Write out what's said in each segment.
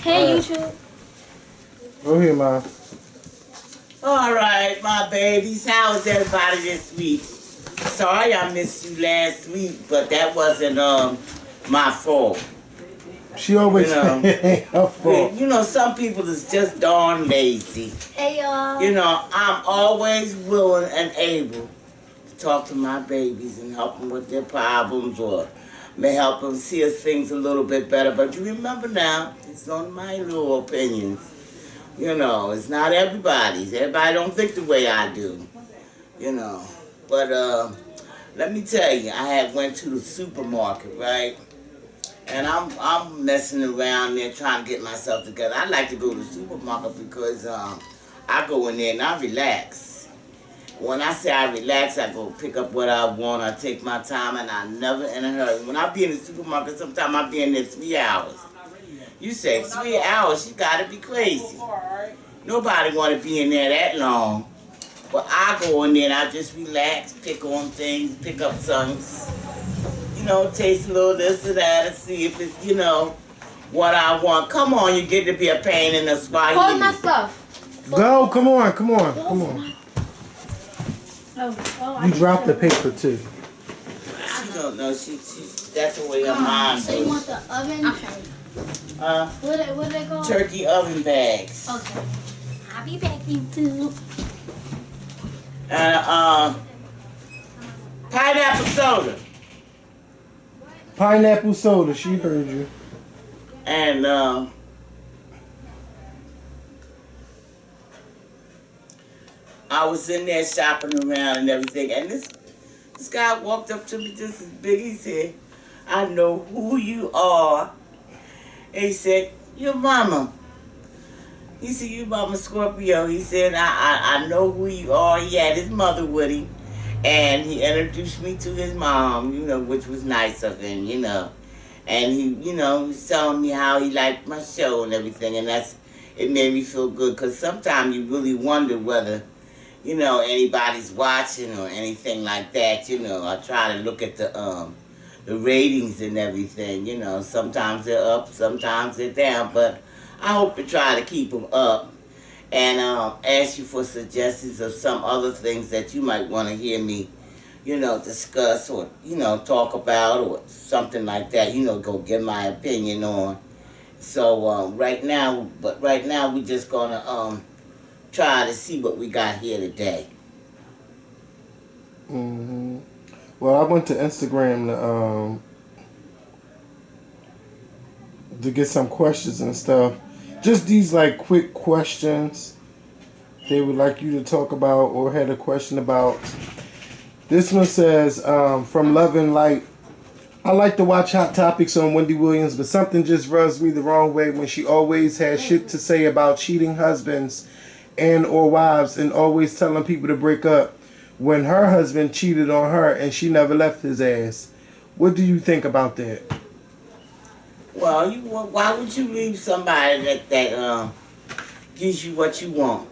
Hey, YouTube. Go ahead, Ma. All right, my babies. How is everybody this week? Sorry I missed you last week, but that wasn't my fault. She always her fault. You know, some people is just darn lazy. Hey, y'all. You know, I'm always willing and able to talk to my babies and help them with their problems or may help them see things a little bit better. But you remember now, it's on my little opinions. You know, it's not everybody's. Everybody don't think the way I do. You know. But let me tell you, I went to the supermarket, right? And I'm messing around there trying to get myself together. I like to go to the supermarket because I go in there and I relax. When I say I relax, I go pick up what I want. I take my time and I never in a hurry. When I be in the supermarket, sometimes I be in there 3 hours. You say 3 hours, you gotta be crazy. Nobody wanna be in there that long. But I go in there and I just relax, pick on things, pick up things. You know, taste a little this or that and see if it's, you know, what I want. Come on, you get to be a pain in the spot. Hold my stuff. Go, come on, come on, come on. You dropped the paper too. She don't know. She that's the way her mind So you goes. want the oven? Okay. What they call? Turkey oven bags. Okay. I'll be back, YouTube. And pineapple soda. Pineapple soda, she heard you. And I was in there shopping around and everything, and this guy walked up to me just as big. He said, "I know who you are." And he said, "Your mama." He said, "You mama Skorpion." He said, I know who you are. He had his mother with him. And he introduced me to his mom, you know, which was nice of him, you know. And he, you know, was telling me how he liked my show and everything. And it made me feel good. Because sometimes you really wonder whether, you know, anybody's watching or anything like that. You know, I try to look at the ratings and everything, you know. Sometimes they're up, sometimes they're down. But I hope to try to keep them up and ask you for suggestions of some other things that you might want to hear me, you know, discuss or, you know, talk about or something like that, you know, go give my opinion on. So right now we're just going to try to see what we got here today. Mm-hmm. Well, I went to Instagram to get some questions and stuff. Just these like quick questions they would like you to talk about or had a question about. This one says, from Love and Light, I like to watch Hot Topics on Wendy Williams, but something just rubs me the wrong way when she always has shit to say about cheating husbands and or wives and always telling people to break up when her husband cheated on her and she never left his ass. What do you think about that? Well, why would you leave somebody that gives you what you want?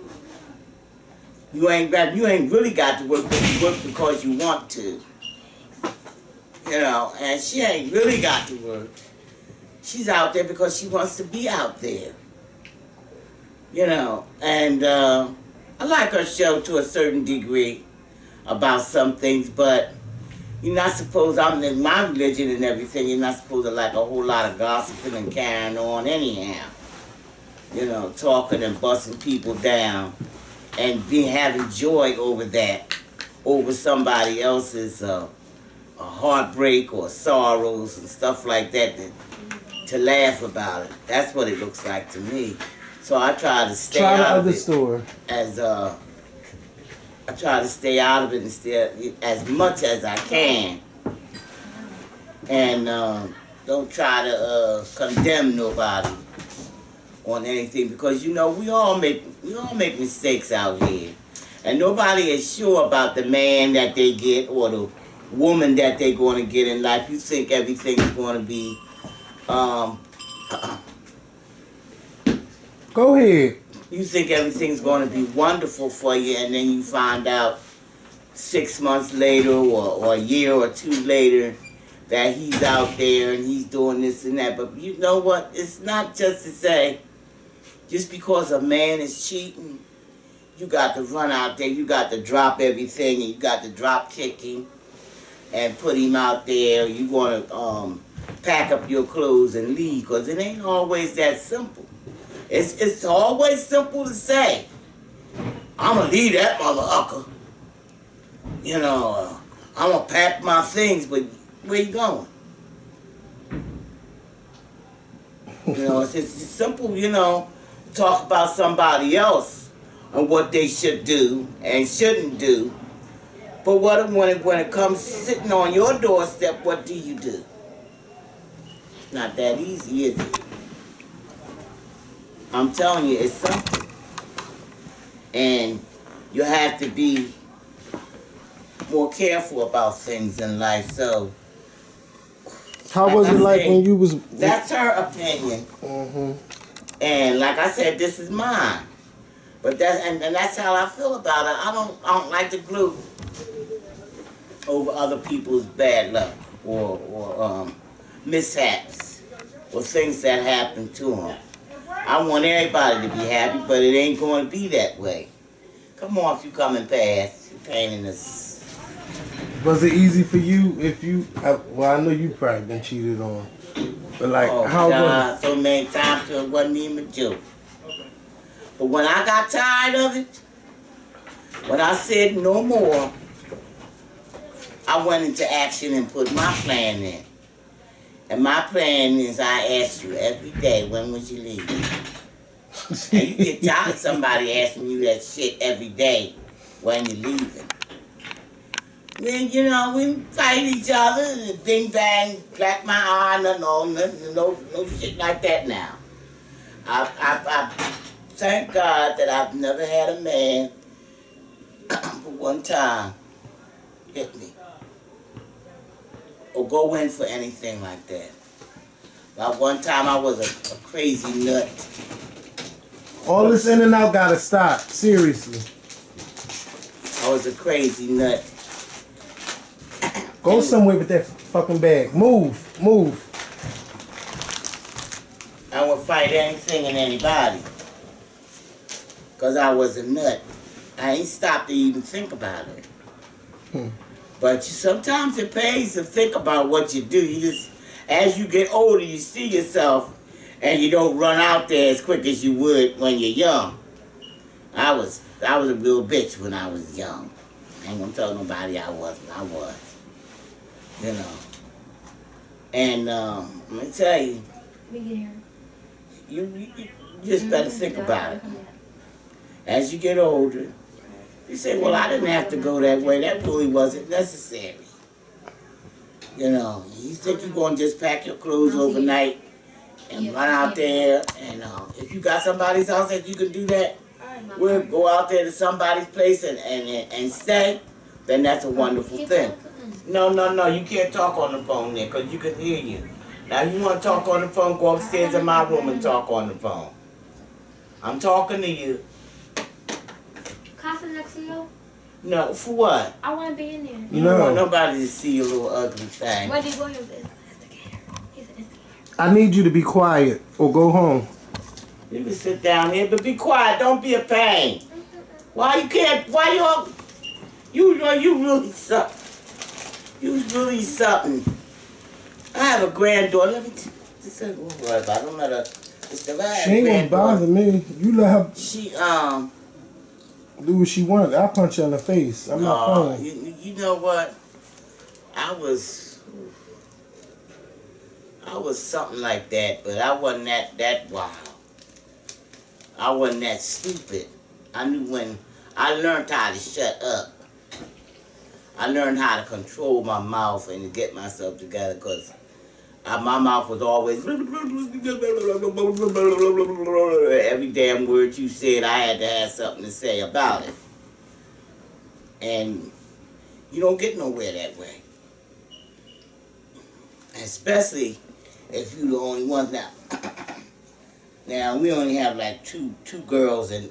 You ain't really got to work, but you work because you want to. You know, and she ain't really got to work. She's out there because she wants to be out there. You know, and I like her show to a certain degree about some things, but you're not supposed, I'm in my religion and everything, you're not supposed to like a whole lot of gossiping and carrying on anyhow. You know, talking and busting people down and having joy over that, over somebody else's heartbreak or sorrows and stuff like that, to laugh about it. That's what it looks like to me. So I try to stay out of it store. I try to stay out of it and stay as much as I can, and don't try to condemn nobody on anything, because you know we all make mistakes out here, and nobody is sure about the man that they get or the woman that they're going to get in life. You think everything is going to be Go ahead. You think everything's going to be wonderful for you, and then you find out 6 months later or a year or two later that he's out there and he's doing this and that. But you know what? It's not just to say, just because a man is cheating, you got to run out there, you got to drop everything, and you got to drop kick him and put him out there. You want to pack up your clothes and leave, because it ain't always that simple. It's always simple to say, I'm going to leave that motherfucker. You know, I'm going to pack my things, but where you going? You know, it's simple, you know, talk about somebody else and what they should do and shouldn't do. But when it comes sitting on your doorstep, what do you do? It's not that easy, is it? I'm telling you, it's something. And you have to be more careful about things in life. So, how was it like when you was... That's her opinion. Mm-hmm. And like I said, this is mine. But that's how I feel about it. I don't like to gloat over other people's bad luck or mishaps or things that happen to them. I want everybody to be happy, but it ain't going to be that way. Come on, if you coming past, you pain in the... Was it easy for you if you... Well, I know you probably been cheated on. But like, how was it? So many times it wasn't even a joke. But when I got tired of it, when I said no more, I went into action and put my plan in. And my plan is I ask you every day, when was you leaving? And you get tired of somebody asking you that shit every day, when you leaving. Then, you know, we fight each other, and bing bang, black my eye, no shit like that now. I thank God that I've never had a man for one time hit me or go in for anything like that. But one time I was a crazy nut. All this in and out gotta stop, seriously. I was a crazy nut. Go somewhere with that fucking bag. Move. I would fight anything and anybody. Because I was a nut. I ain't stopped to even think about it. But sometimes it pays to think about what you do. You just, as you get older, you see yourself and you don't run out there as quick as you would when you're young. I was a real bitch when I was young. I ain't gonna tell nobody I wasn't. I was. You know. And let me tell you, you just better think about it. As you get older, you say, well, I didn't have to go that way. That really wasn't necessary. You know, you think you're going to just pack your clothes overnight and run out there. And if you got somebody's house that you can do that, we'll go out there to somebody's place and stay, then that's a wonderful thing. No, you can't talk on the phone there because you can hear you. Now, you want to talk on the phone, go upstairs in my room and talk on the phone. I'm talking to you. Can I sit next to you? No, for what? I want to be in there. You don't want nobody to see your little ugly thing. Wendy, go ahead with this. He's an instigator. I need you to be quiet or go home. You can sit down here, but be quiet. Don't be a pain. Why you can't? Why you really something. You really something. I have a granddaughter. Let me just say, don't worry about it. Don't let her. It's the right. She ain't gonna bother me. You let her. She do what she wants. I'll punch her in the face. I'm not playing. You know what? I was something like that, but I wasn't that wild. I wasn't that stupid. I knew when I learned how to shut up. I learned how to control my mouth and to get myself together because my mouth was always every damn word you said, I had to have something to say about it. And you don't get nowhere that way. Especially if you're the only one now. Now, we only have like two girls in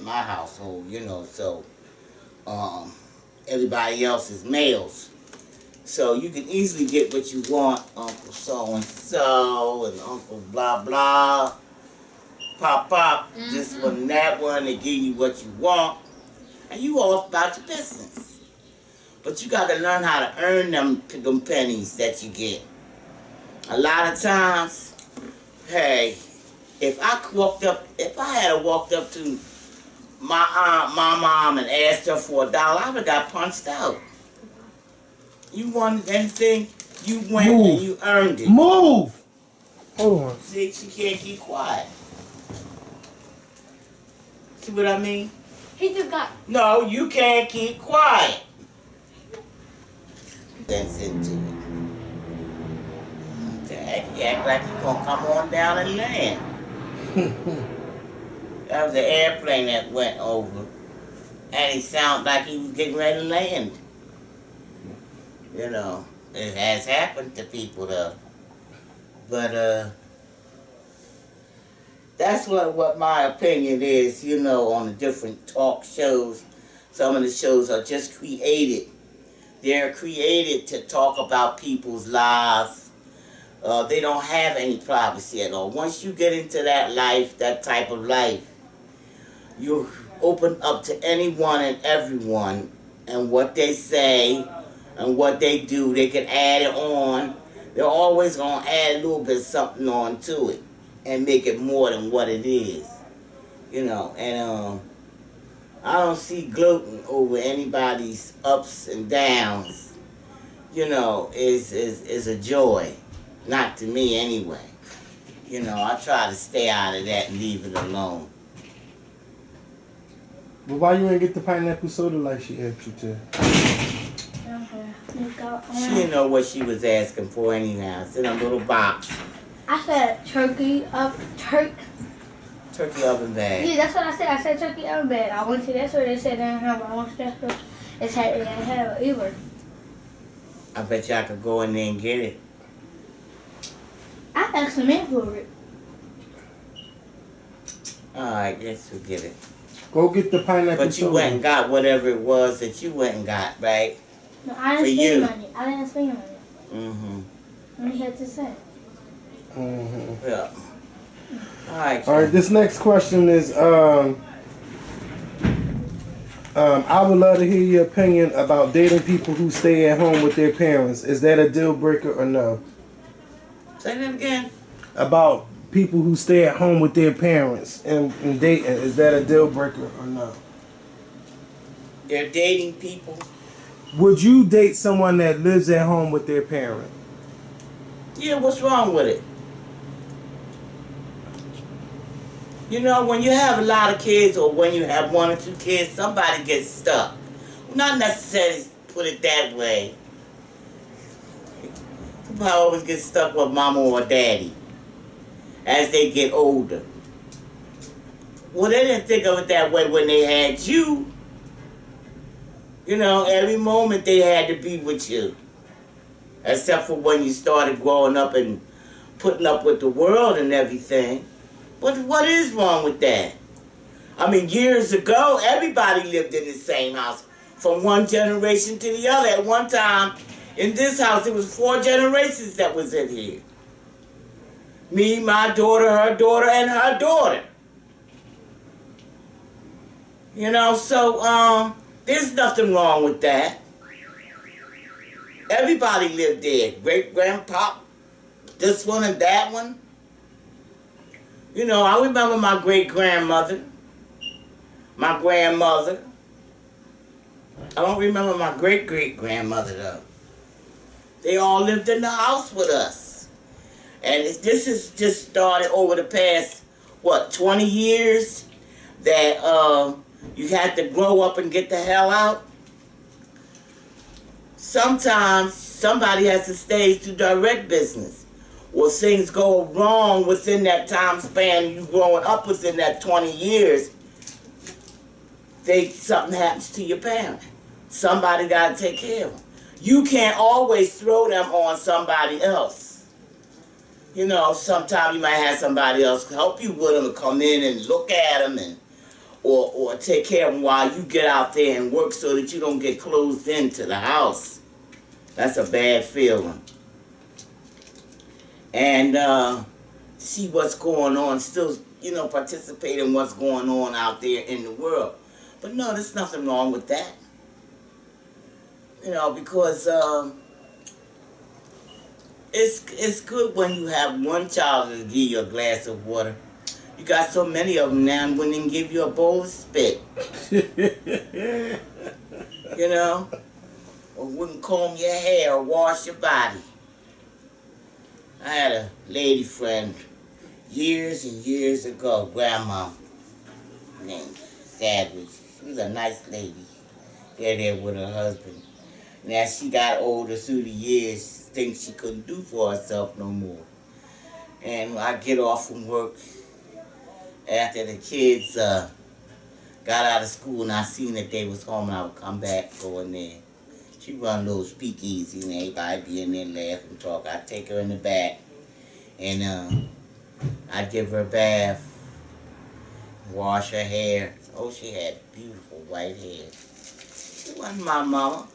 my household, you know, so everybody else is males. So you can easily get what you want, Uncle so-and-so and Uncle blah blah. Pop, this one and that one, they give you what you want. And you off about your business. But you got to learn how to earn them pennies that you get. A lot of times, hey, if I had walked up to my mom and asked her for $1, I would have got punched out. You wanted anything, you went and you earned it. Move! Hold on. See, she can't keep quiet. See what I mean? He just got. No, you can't keep quiet. That's into it. You act like you're gonna come on down and land. That was an airplane that went over, and he sounded like he was getting ready to land. You know, it has happened to people though. But that's what my opinion is, you know, on the different talk shows. Some of the shows are just created. They're created to talk about people's lives. They don't have any privacy at all. Once you get into that life, that type of life, you open up to anyone and everyone, and what they say and what they do, they can add it on. They're always going to add a little bit of something on to it and make it more than what it is. You know, and I don't see gloating over anybody's ups and downs. You know, is a joy. Not to me anyway. You know, I try to stay out of that and leave it alone. But why you ain't get the pineapple soda like she asked you to? She didn't know what she was asking for anyhow. It's in a little box. I said turkey oven bag. Yeah, that's what I said. I said turkey oven bag. I went to that store. They said they didn't have it. I went to that store. They didn't have it either. I bet y'all could go in there and get it. I asked them in for it. Alright, yes, we'll get it. Go get the pineapple soda. But you went and got whatever it was that you went and got, right? No, I didn't spend money. I didn't spend money. Mm-hmm. And he had to say. Mm-hmm. Yeah. Alright. Alright, this next question is, I would love to hear your opinion about dating people who stay at home with their parents. Is that a deal breaker or no? Say that again. About people who stay at home with their parents and dating. Is that a deal breaker or no? They're dating people. Would you date someone that lives at home with their parent? Yeah, what's wrong with it? You know, when you have a lot of kids or when you have 1 or 2 kids, somebody gets stuck. Not necessarily put it that way. Somebody always gets stuck with mama or daddy as they get older. Well, they didn't think of it that way when they had you. You know, every moment they had to be with you. Except for when you started growing up and putting up with the world and everything. But what is wrong with that? I mean, years ago, everybody lived in the same house. From one generation to the other. At one time, in this house, it was 4 generations that was in here. Me, my daughter, and her daughter. You know, so, there's nothing wrong with that. Everybody lived there. Great-grandpa, this one and that one. You know, I remember my great-grandmother, my grandmother. I don't remember my great-great-grandmother, though. They all lived in the house with us. And this has just started over the past, 20 years that you had to grow up and get the hell out. Sometimes somebody has to stay to direct business. Or things go wrong within that time span, you growing up within that 20 years, something happens to your parent. Somebody got to take care of them. You can't always throw them on somebody else. You know, sometimes you might have somebody else help you with them and come in and look at them and or take care of them while you get out there and work so that you don't get closed into the house. That's a bad feeling. And see what's going on, still, participate in what's going on out there in the world. But no, there's nothing wrong with that. Because it's good when you have one child to give you a glass of water. You got so many of them now and wouldn't even give you a bowl of spit. Or wouldn't comb your hair or wash your body. I had a lady friend years and years ago, grandma, named Savage. She was a nice lady. There with her husband. And as she got older through the years, things she couldn't do for herself no more. And I get off from work after the kids got out of school and I seen that they was home and I would come back, go in there. She run a little speakeasy and everybody be in there laugh and talk. I'd take her in the back and I'd give her a bath, wash her hair. Oh, she had beautiful white hair. She wasn't my mama.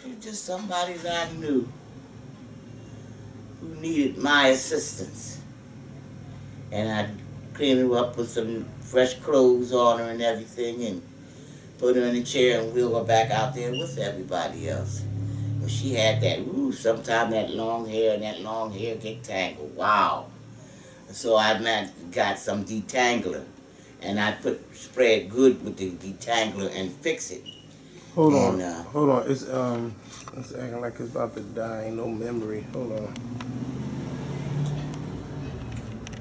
She was just somebody that I knew who needed my assistance. And I'd clean her up, put some fresh clothes on her and everything, and put her in a chair and wheel her back out there with everybody else. But she had that, sometimes that long hair and that long hair get tangled. Wow. So I got some detangler, and I spray it good with the detangler and fix it. Hold on. It's acting like it's about to die. Ain't no memory. Hold on.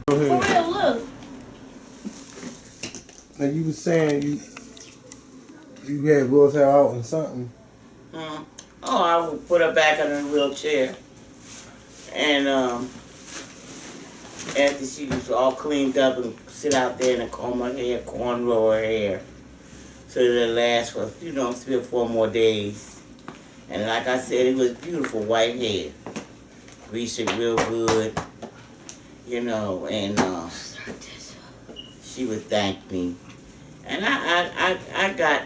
Go ahead. For real, look. Now you was saying you had Will's hair out and something. Oh, I would put her back in her wheelchair, and after she was all cleaned up and sit out there and comb her hair, cornrow her hair, so that it lasts for 3 or 4 more days. And like I said, it was beautiful white hair, greased it real good, and she would thank me. And I got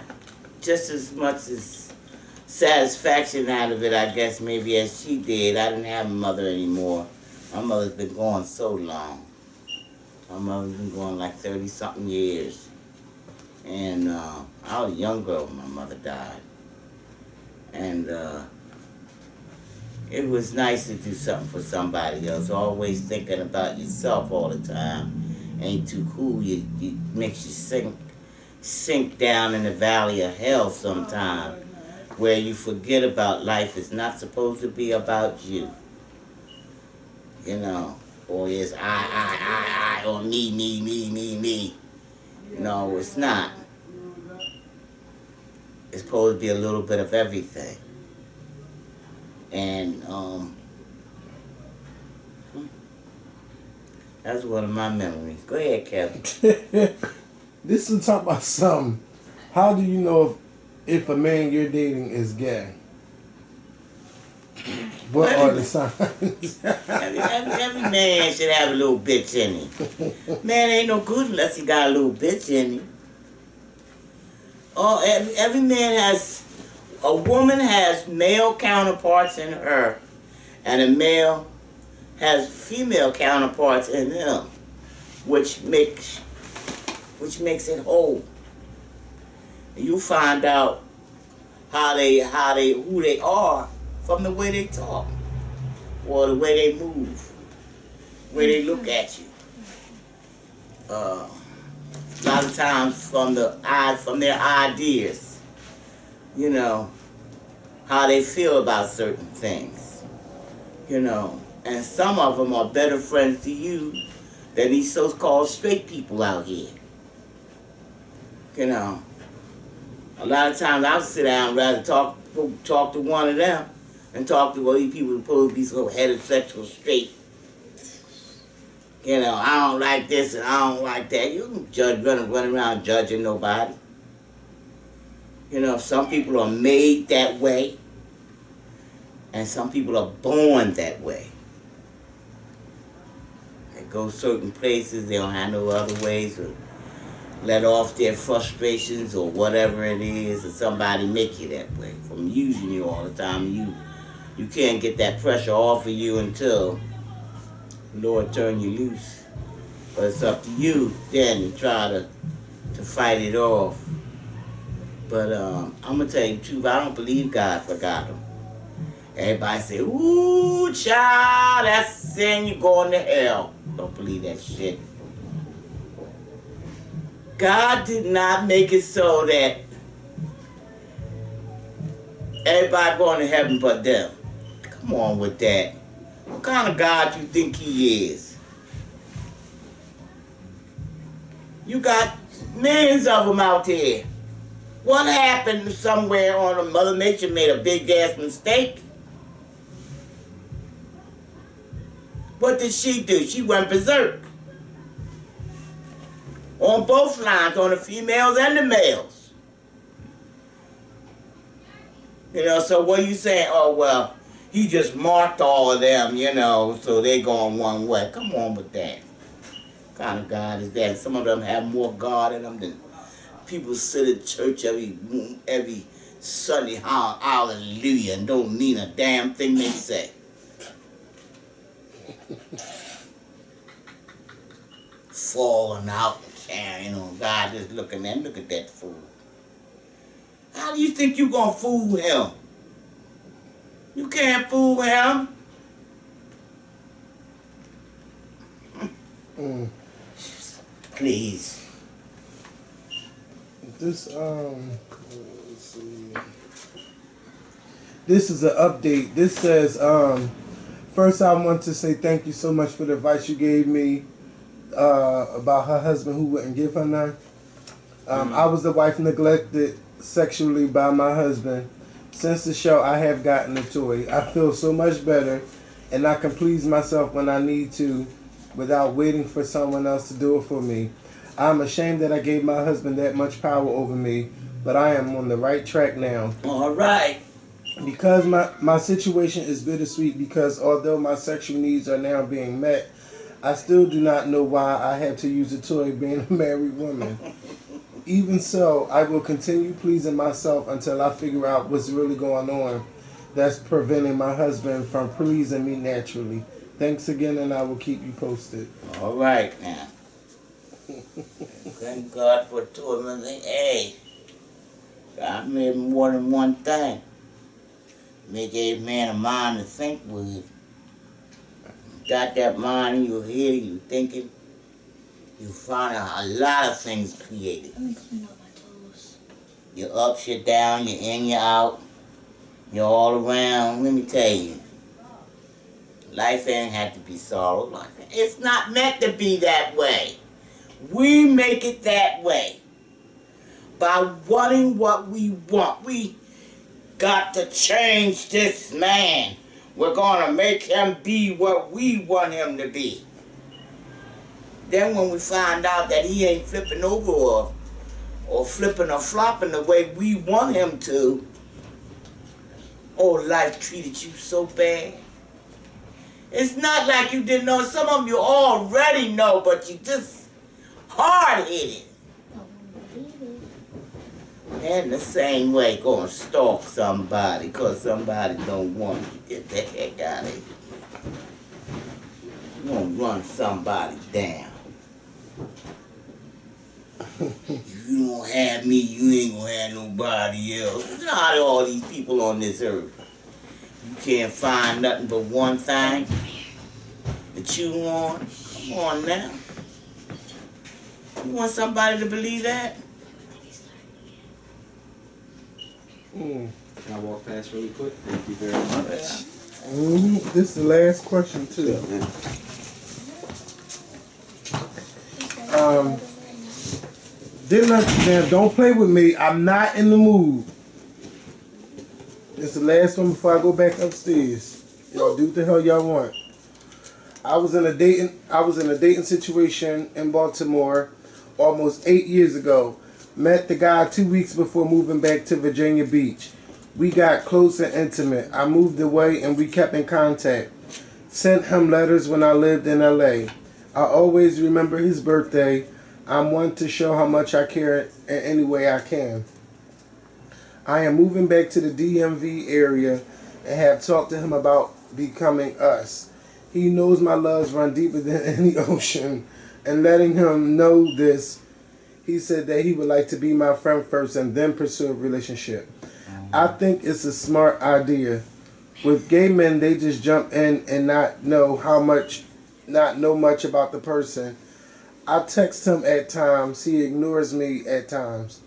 just as much as satisfaction out of it, I guess, maybe as she did. I didn't have a mother anymore. My mother's been gone so long. My mother's been gone like 30-something years. And I was a young girl when my mother died. And it was nice to do something for somebody else. Always thinking about yourself all the time ain't too cool. It makes you sink down in the valley of hell sometime, where you forget about life. It's not supposed to be about you. Or it's I, or me. No, it's not. It's supposed to be a little bit of everything. And that's one of my memories. Go ahead, Kevin. This is talk about something. How do you know if a man you're dating is gay? What are the signs? Every man should have a little bitch in him. Man ain't no good unless he got a little bitch in him. Oh, every man has, a woman has male counterparts in her, and a male has female counterparts in him, which makes it whole. You find out who they are from the way they talk, or the way they move, the way they look at you. A lot of times from their ideas, how they feel about certain things, and some of them are better friends to you than these so-called straight people out here. A lot of times I'll sit down and rather talk to one of them and talk to these people who supposed to be so heterosexual straight. I don't like this and I don't like that. You don't run around judging nobody. Some people are made that way, and some people are born that way. They go certain places, they don't have no other ways to let off their frustrations or whatever it is, and somebody make you that way from using you all the time. You You can't get that pressure off of you until the Lord turn you loose. But it's up to you then to try to fight it off. But I'm going to tell you the truth. I don't believe God forgot him. Everybody say, ooh, child, that's sin, you're going to hell. Don't believe that shit. God did not make it so that everybody going to heaven but them. Come on with that. What kind of God you think he is? You got millions of them out there. What happened somewhere on a Mother Nature made a big ass mistake? What did she do? She went berserk. On both lines, on the females and the males. You know, so what are you saying? Oh, well, he just marked all of them, you know, so they going one way. Come on with that. What kind of God is that? Some of them have more God in them than people sit in church every Sunday, hallelujah, and don't mean a damn thing they say. Falling out and carrying on. God just looking at him. Look at that fool. How do you think you gonna fool him? You can't fool him. Please. This let's see. This is an update. This says first I want to say thank you so much for the advice you gave me about her husband who wouldn't give her none. I was the wife neglected sexually by my husband. Since the show, I have gotten a toy. I feel so much better, and I can please myself when I need to without waiting for someone else to do it for me. I'm ashamed that I gave my husband that much power over me, but I am on the right track now. All right. Because my situation is bittersweet because although my sexual needs are now being met, I still do not know why I had to use a toy being a married woman. Even so, I will continue pleasing myself until I figure out what's really going on that's preventing my husband from pleasing me naturally. Thanks again, and I will keep you posted. All right, now. Thank God for toy. Hey, God made more than one thing. Make every man a mind to think with. Got that mind in your head, you thinking, you find a lot of things created. Let me clean up my toes. You're up, you're down, you're in, you're out, you're all around. Let me tell you, life ain't had to be sorrow. It's not meant to be that way. We make it that way by wanting what we want. We got to change this man. We're going to make him be what we want him to be. Then when we find out that he ain't flipping over or flipping or flopping the way we want him to, oh, life treated you so bad. It's not like you didn't know. Some of you already know, but you just hard-headed. And the same way, go and stalk somebody because somebody don't want you. Get the heck out of here. You want to run somebody down. If you don't have me, you ain't going to have nobody else. You know how all these people on this earth. You can't find nothing but one thing that you want. Come on now. You want somebody to believe that? Can I walk past really quick? Thank you very much. This is the last question too. Didn't understand. Don't play with me. I'm not in the mood. This is the last one before I go back upstairs. Y'all do what the hell y'all want. I was in a dating situation in Baltimore almost 8 years ago. Met the guy 2 weeks before moving back to Virginia Beach. We got close and intimate. I moved away and we kept in contact. Sent him letters when I lived in LA. I always remember his birthday. I'm one to show how much I care in any way I can. I am moving back to the DMV area and have talked to him about becoming us. He knows my loves run deeper than any ocean, and letting him know this, he said that he would like to be my friend first and then pursue a relationship. I think it's a smart idea. With gay men, they just jump in and not know much about the person. I text him at times. He ignores me at times.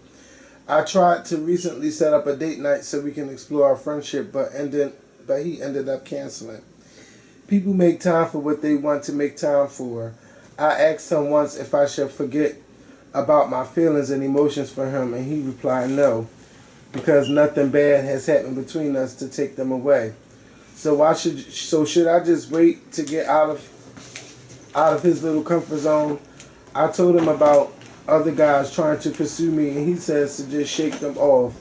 I tried to recently set up a date night so we can explore our friendship, but he ended up canceling. People make time for what they want to make time for. I asked him once if I should forget about my feelings and emotions for him, and he replied no, because nothing bad has happened between us to take them away. So should I just wait to get out of his little comfort zone? I told him about other guys trying to pursue me, and he says to just shake them off.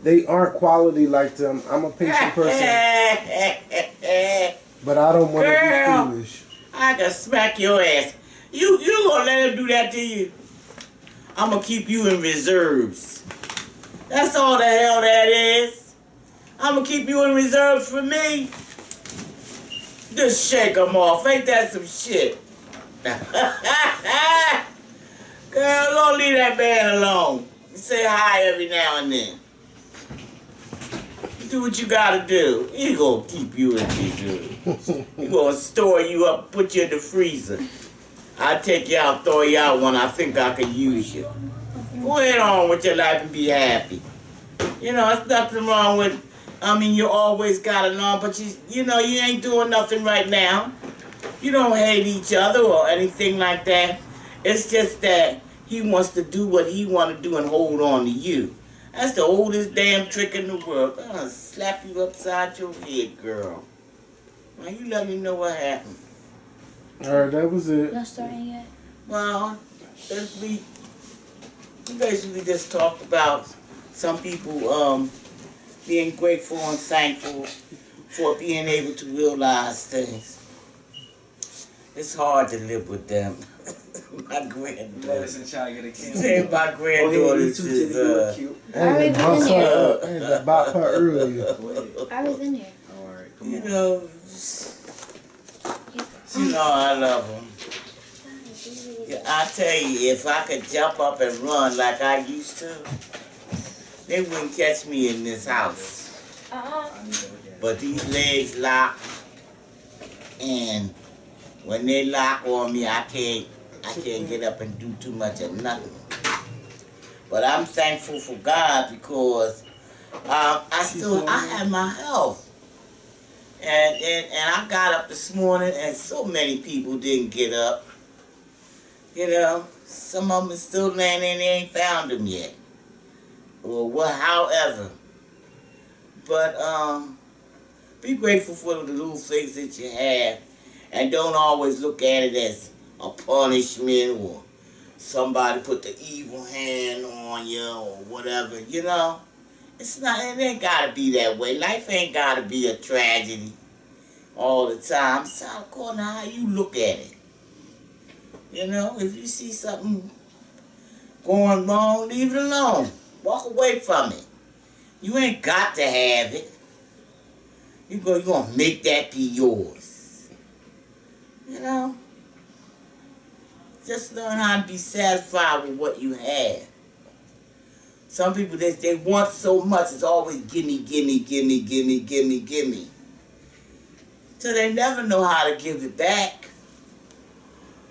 They aren't quality like them. I'm a patient person, but I don't want to be foolish. I can smack your ass. You gonna let him do that to you? I'm gonna keep you in reserves. That's all the hell that is. I'm gonna keep you in reserves for me. Just shake them off. Ain't that some shit? Girl, don't leave that man alone. Say hi every now and then. Do what you gotta do. He gonna keep you in reserves. He gonna store you up, put you in the freezer. I take you out, throw you out when I think I can use you. Go ahead on with your life and be happy. You know, there's nothing wrong with, you always got along, but you ain't doing nothing right now. You don't hate each other or anything like that. It's just that he wants to do what he want to do and hold on to you. That's the oldest damn trick in the world. I'm gonna slap you upside your head, girl. Now you let me know what happened. Alright, that was it. Not starting yet. Well, we basically just talked about some people being grateful and thankful for being able to realize things. It's hard to live with them. My granddaughter. Say my granddaughters is I had to bop her earlier. I was in here. Alright, come you on. know I love them. Yeah, I tell you, if I could jump up and run like I used to, they wouldn't catch me in this house. But these legs lock, and when they lock on me, I can't get up and do too much of nothing. But I'm thankful for God because I have my health. And I got up this morning and so many people didn't get up. You know, some of them are still laying there and they ain't found them yet. Or what, however. But be grateful for the little things that you have. And don't always look at it as a punishment or somebody put the evil hand on you or whatever, you know. It ain't gotta be that way. Life ain't gotta be a tragedy all the time. It's all according to how you look at it. You know, if you see something going wrong, leave it alone. Walk away from it. You ain't got to have it. You're gonna make that be yours. You know? Just learn how to be satisfied with what you have. Some people, they want so much, it's always gimme, gimme, gimme, gimme, gimme, gimme. So they never know how to give it back.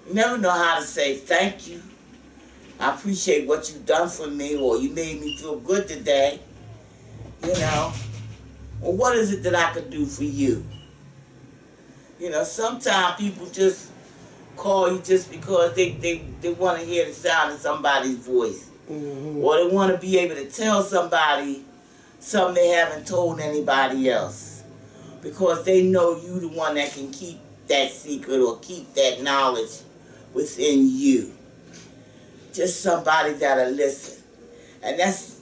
You never know how to say thank you. I appreciate what you've done for me, or you made me feel good today. You know? Or what is it that I could do for you? You know, sometimes people just call you just because they want to hear the sound of somebody's voice. Mm-hmm. Or they want to be able to tell somebody something they haven't told anybody else. Because they know you the one that can keep that secret or keep that knowledge within you. Just somebody that'll listen. And that's,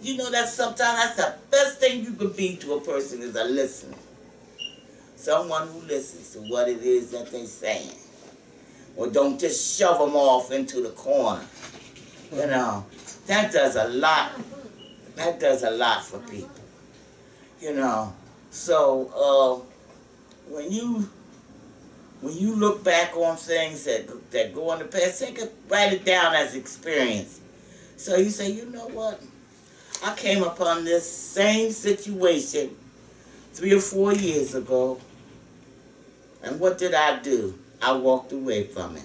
sometimes that's the best thing you can be to a person is a listener. Someone who listens to what it is that they're saying. Or don't just shove them off into the corner. You know, that does a lot. That does a lot for people. You know, So when you look back on things that go in the past, write it down as experience. So you say, you know what? I came upon this same situation 3 or 4 years ago, and what did I do? I walked away from it.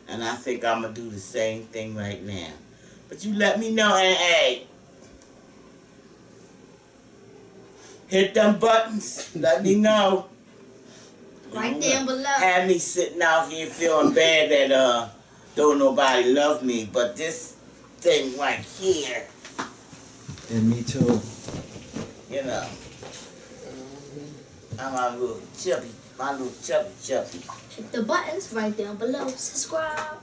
And I think I'm going to do the same thing right now. But you let me know, and hey, hit them buttons. Let me know. Right down below. Have me sitting out here feeling bad that don't nobody love me, but this thing right here, And me too. you know, I'm my little chubby. Hit the buttons right down below. Subscribe.